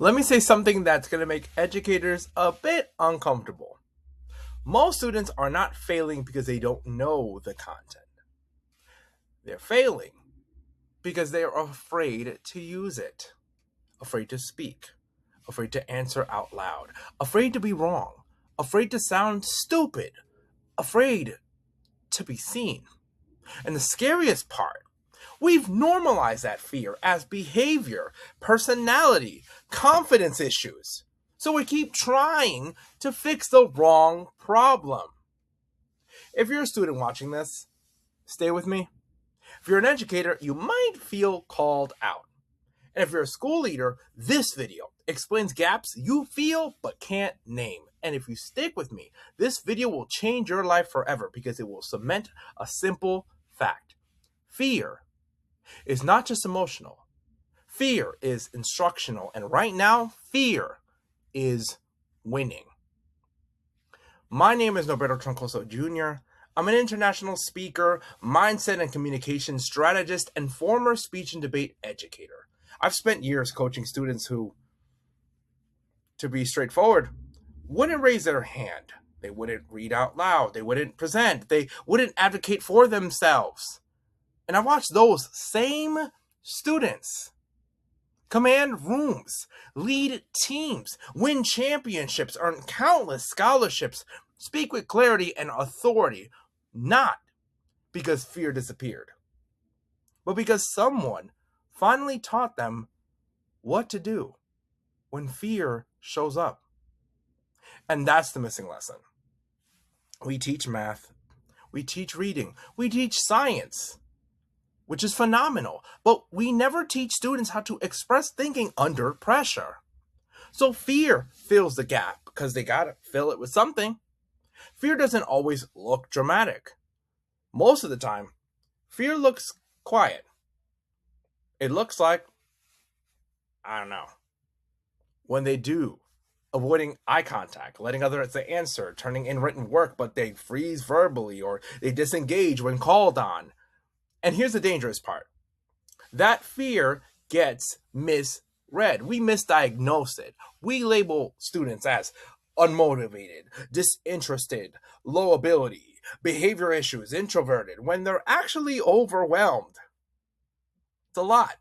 Let me say something that's going to make educators a bit uncomfortable. Most students are not failing because they don't know the content. They're failing because they are afraid to use it, afraid to speak, afraid to answer out loud, afraid to be wrong, afraid to sound stupid, afraid to be seen. And the scariest part, we've normalized that fear as behavior, personality, confidence issues. So we keep trying to fix the wrong problem. If you're a student watching this, stay with me. If you're an educator, you might feel called out. And if you're a school leader, this video explains gaps you feel but can't name. And if you stick with me, this video will change your life forever because it will cement a simple fact. Fear is not just emotional. Fear is instructional. And right now, fear is winning. My name is Norberto Troncoso Jr. I'm an international speaker, mindset and communication strategist, and former speech and debate educator. I've spent years coaching students who, to be straightforward, wouldn't raise their hand. They wouldn't read out loud. They wouldn't present. They wouldn't advocate for themselves. And I watched those same students command rooms, lead teams, win championships, earn countless scholarships, speak with clarity and authority, not because fear disappeared, but because someone finally taught them what to do when fear shows up. And that's the missing lesson. We teach math, we teach reading, we teach science, which is phenomenal, but we never teach students how to express thinking under pressure. So fear fills the gap because they gotta fill it with something. Fear doesn't always look dramatic. Most of the time, fear looks quiet. It looks like, I don't know, when they do, avoiding eye contact, letting others answer, turning in written work, but they freeze verbally or they disengage when called on. And here's the dangerous part. That fear gets misread. We misdiagnose it. We label students as unmotivated, disinterested, low ability, behavior issues, introverted, when they're actually overwhelmed. It's a lot.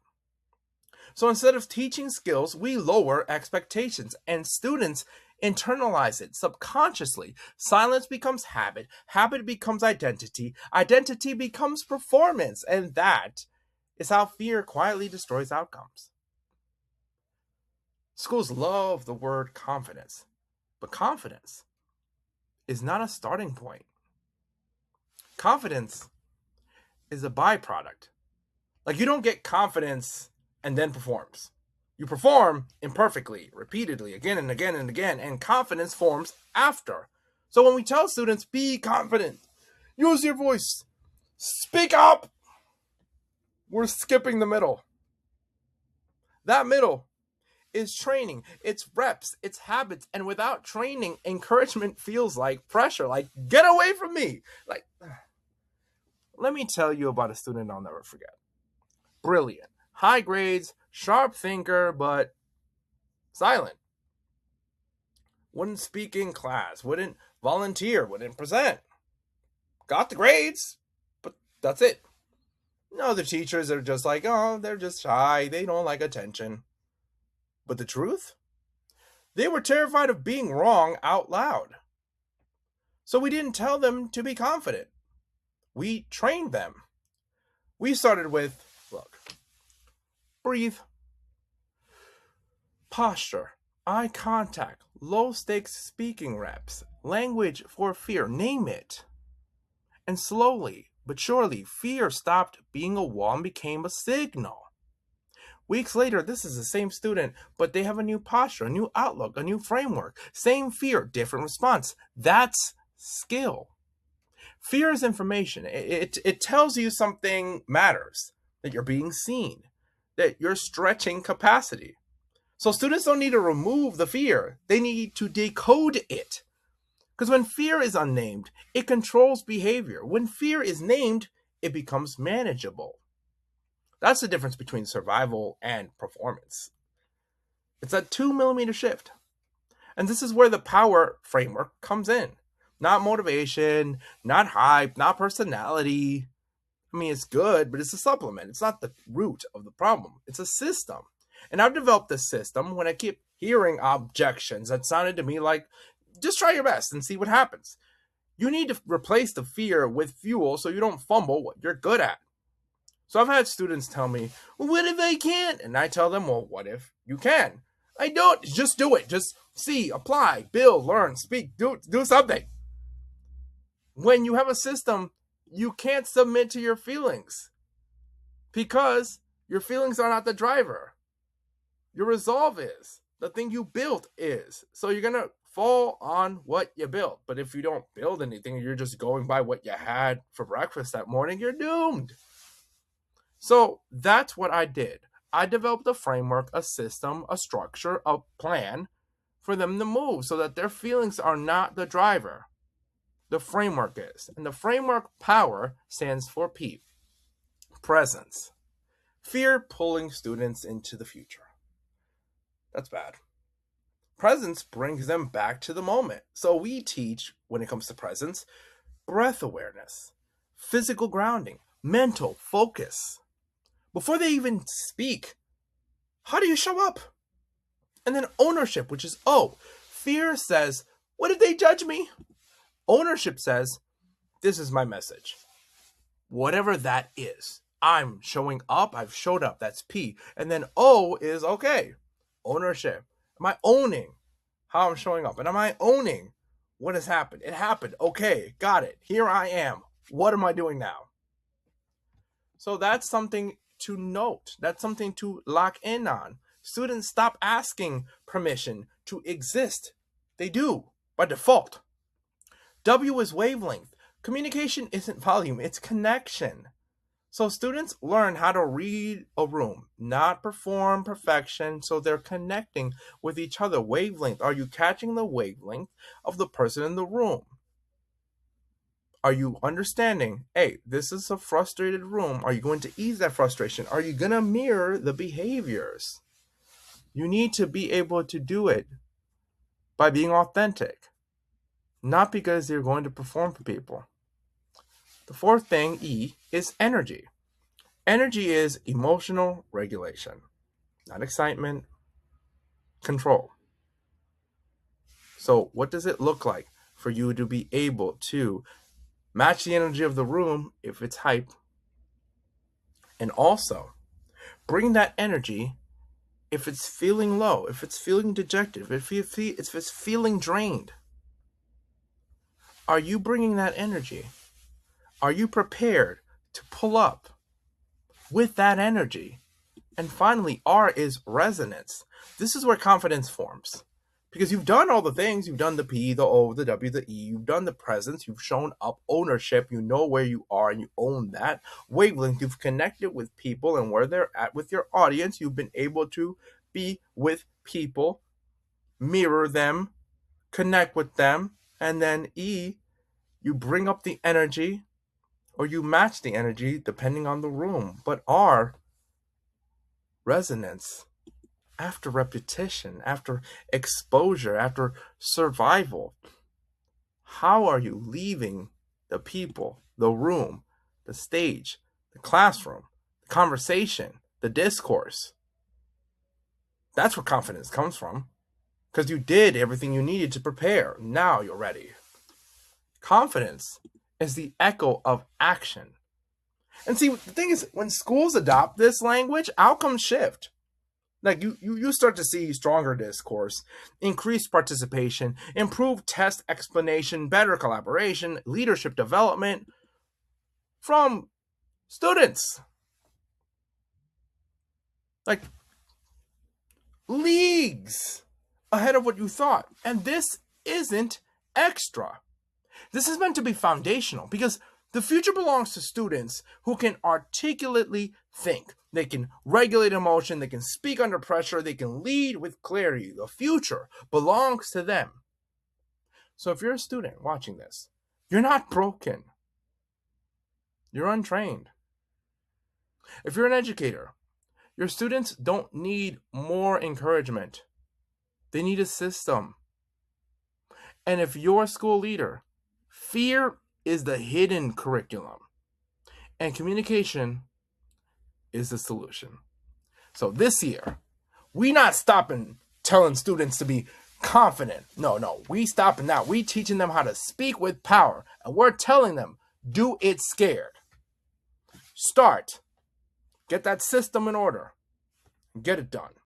So instead of teaching skills, we lower expectations, and students internalize it subconsciously. Silence becomes habit, habit becomes identity, identity becomes performance, and that is how fear quietly destroys outcomes. Schools love the word confidence, but confidence is not a starting point. Confidence is a byproduct. Like, you don't get confidence and then performs. You perform imperfectly, repeatedly, again and again and again, and confidence forms after. So when we tell students, be confident, use your voice, speak up, we're skipping the middle. That middle is training, it's reps, it's habits, and without training, encouragement feels like pressure, like, get away from me. Like, let me tell you about a student I'll never forget. Brilliant, high grades, sharp thinker, but silent. Wouldn't speak in class, wouldn't volunteer, wouldn't present. Got the grades, but that's it. No, the teachers are just like, oh, they're just shy, they don't like attention. But the truth? They were terrified of being wrong out loud. So we didn't tell them to be confident. We trained them. We started with, look, breathe, posture, eye contact, low stakes speaking reps, language for fear, name it. And slowly but surely, fear stopped being a wall and became a signal. Weeks later, this is the same student, but they have a new posture, a new outlook, a new framework. Same fear, different response. That's skill. Fear is information. It tells you something matters, that you're being seen, that you're stretching capacity. So students don't need to remove the fear. They need to decode it. Because when fear is unnamed, it controls behavior. When fear is named, it becomes manageable. That's the difference between survival and performance. It's a 2 millimeter shift. And this is where the power framework comes in. Not motivation, not hype, not personality. I mean, it's good, but it's a supplement. It's not the root of the problem. It's a system. And I've developed this system when I keep hearing objections that sounded to me like, just try your best and see what happens. You need to replace the fear with fuel so you don't fumble what you're good at. So I've had students tell me, well, what if I can't? And I tell them, well, what if you can? I don't. Just do it. Just see, apply, build, learn, speak, do something. When you have a system, you can't submit to your feelings because your feelings are not the driver. Your resolve is. The thing you built is. So you're going to fall on what you built. But if you don't build anything, you're just going by what you had for breakfast that morning, you're doomed. So that's what I did. I developed a framework, a system, a structure, a plan for them to move so that their feelings are not the driver. The framework is. And the framework POWER stands for P. Presence. Fear pulling students into the future. That's bad. Presence brings them back to the moment. So we teach, when it comes to presence, breath awareness, physical grounding, mental focus. Before they even speak, how do you show up? And then ownership, which is O. Fear says, what if they judge me? Ownership says, this is my message. Whatever that is, I'm showing up, I've showed up, that's P. And then O is, okay, ownership. Am I owning how I'm showing up? And am I owning what has happened? It happened, okay, got it, here I am. What am I doing now? So that's something to note. That's something to lock in on. Students stop asking permission to exist. They do, by default. W is wavelength. Communication isn't volume, it's connection. So students learn how to read a room, not perform perfection, so they're connecting with each other. Wavelength. Are you catching the wavelength of the person in the room? Are you understanding, hey, this is a frustrated room. Are you going to ease that frustration? Are you going to mirror the behaviors? You need to be able to do it by being authentic, not because you're going to perform for people. The fourth thing, E, is energy. Energy is emotional regulation, not excitement, control. So what does it look like for you to be able to match the energy of the room if it's hype, and also bring that energy if it's feeling low, if it's feeling dejected, if it's feeling drained? Are you bringing that energy? Are you prepared to pull up with that energy? And finally, R is resonance. This is where confidence forms. Because you've done all the things, you've done the P, the O, the W, the E, you've done the presence, you've shown up ownership, you know where you are and you own that. Wavelength, you've connected with people and where they're at with your audience. You've been able to be with people, mirror them, connect with them. And then E, you bring up the energy or you match the energy depending on the room. But R, resonance. After repetition, after exposure, after survival, how are you leaving the people, the room, the stage, the classroom, the conversation, the discourse? That's where confidence comes from, because you did everything you needed to prepare. Now you're ready. Confidence is the echo of action. And see, the thing is, when schools adopt this language, outcomes shift. Like you start to see stronger discourse, increased participation, improved test explanation, better collaboration, leadership development from students. Like leagues ahead of what you thought. And this isn't extra. This is meant to be foundational because the future belongs to students who can articulately think. They can regulate emotion, they can speak under pressure, they can lead with clarity. The future belongs to them. So if you're a student watching this, you're not broken. You're untrained. If you're an educator, your students don't need more encouragement. They need a system. And if you're a school leader, fear is the hidden curriculum, and communication is the solution. So this year, we not stopping telling students to be confident. No, we stopping that. We teaching them how to speak with power, and we're telling them, do it scared. Start. Get that system in order. Get it done.